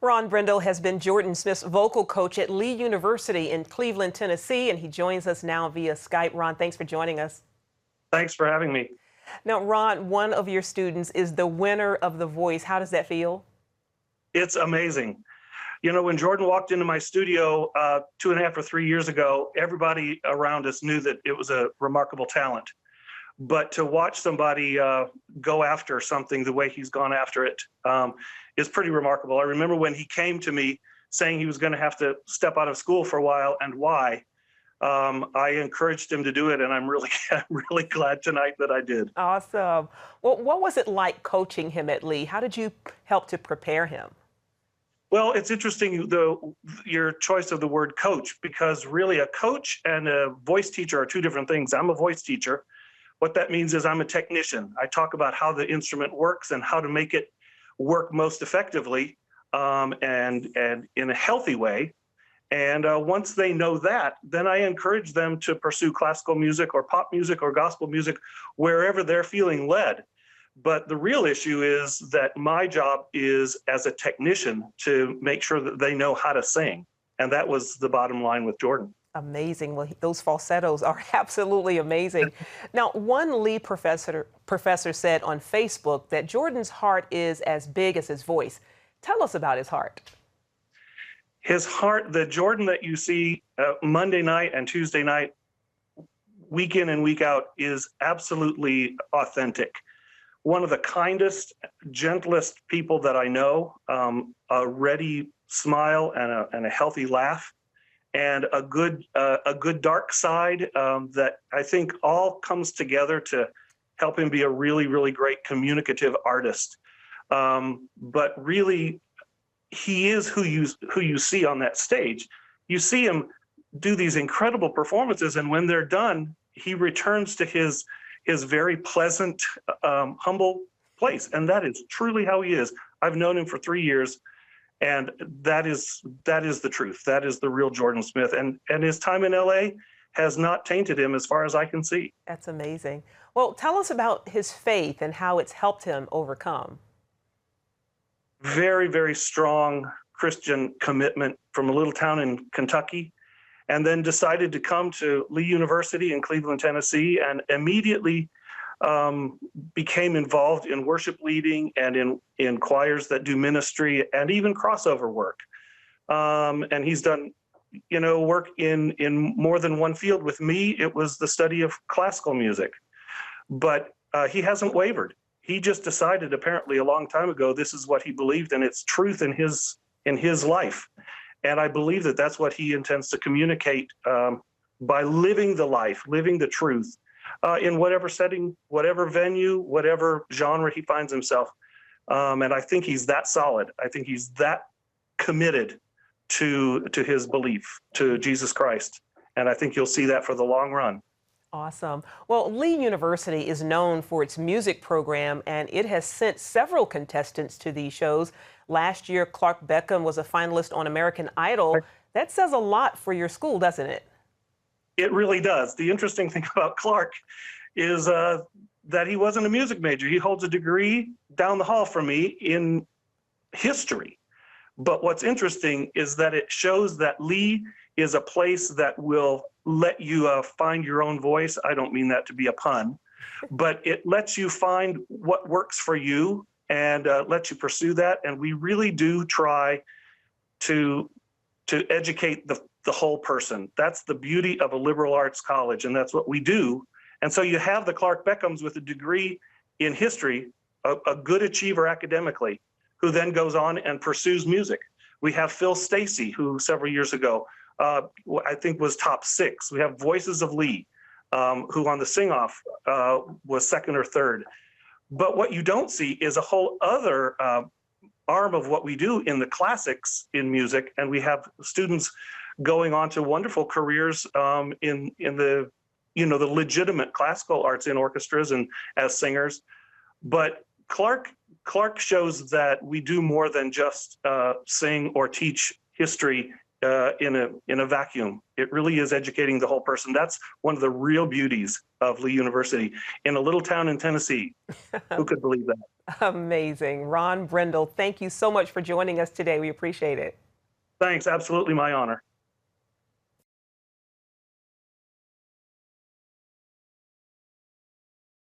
Ron Brendel has been Jordan Smith's vocal coach at Lee University in Cleveland, Tennessee, and he joins us now via Skype. Ron, thanks for joining us. Thanks for having me. Now, Ron, one of your students is the winner of The Voice. How does that feel? It's amazing. You know, when Jordan walked into my studio 2.5 or 3 years ago, everybody around us knew that it was a remarkable talent. But to watch somebody go after something the way he's gone after it is pretty remarkable. I remember when he came to me saying he was going to have to step out of school for a while and why. I encouraged him to do it, and I'm really glad tonight that I did. Awesome. Well, what was it like coaching him at Lee? How did you help to prepare him? Well, it's interesting, your choice of the word coach, because really a coach and a voice teacher are two different things. I'm a voice teacher. What that means is I'm a technician. I talk about how the instrument works and how to make it work most effectively and in a healthy way. And once they know that, then I encourage them to pursue classical music or pop music or gospel music wherever they're feeling led. But the real issue is that my job is as a technician to make sure that they know how to sing. And that was the bottom line with Jordan. Amazing. Well, those falsettos are absolutely amazing. Now, one Lee professor said on Facebook that Jordan's heart is as big as his voice. Tell us about his heart. His heart, the Jordan that you see Monday night and Tuesday night, week in and week out, is absolutely authentic. One of the kindest, gentlest people that I know, a ready smile and a healthy laugh, and a good dark side that I think all comes together to help him be a really great communicative artist. But really, he is who you see on that stage. You see him do these incredible performances, and when they're done, he returns to his very pleasant, humble place, and that is truly how he is. I've known him for 3 years, and that is the truth. That is the real Jordan Smith, and his time in LA has not tainted him as far as I can see. That's amazing. Well, tell us about his faith and how it's helped him overcome. Very strong Christian commitment from a little town in Kentucky, and then decided to come to Lee University in Cleveland, Tennessee, and immediately became involved in worship leading and in choirs that do ministry and even crossover work. And he's done, work in more than one field. With me, it was the study of classical music, but he hasn't wavered. He just decided, apparently a long time ago, this is what he believed, and it's truth in his life. And I believe that that's what he intends to communicate by living the life, living the truth in whatever setting, whatever venue, whatever genre he finds himself. And I think he's that solid. I think he's that committed to his belief, to Jesus Christ. And I think you'll see that for the long run. Awesome. Well, Lee University is known for its music program, and it has sent several contestants to these shows. Last year, Clark Beckham was a finalist on American Idol. That says a lot for your school, doesn't it? It really does. The interesting thing about Clark is that he wasn't a music major. He holds a degree down the hall from me in history. But what's interesting is that it shows that Lee is a place that will let you find your own voice. I don't mean that to be a pun, but it lets you find what works for you and lets you pursue that. And we really do try to educate the whole person. That's the beauty of a liberal arts college, and that's what we do. And so you have the Clark Beckhams with a degree in history, a good achiever academically, who then goes on and pursues music. We have Phil Stacy, who several years ago, I think was top 6. We have Voices of Lee, who on the sing-off was 2nd or 3rd. But what you don't see is a whole other arm of what we do in the classics in music, and we have students going on to wonderful careers in the the legitimate classical arts in orchestras and as singers. But Clark shows that we do more than just sing or teach history in a vacuum. It really is educating the whole person. That's one of the real beauties of Lee University in a little town in Tennessee. Who could believe that? Amazing. Ron Brendel, thank you so much for joining us today. We appreciate it. Thanks. Absolutely my honor.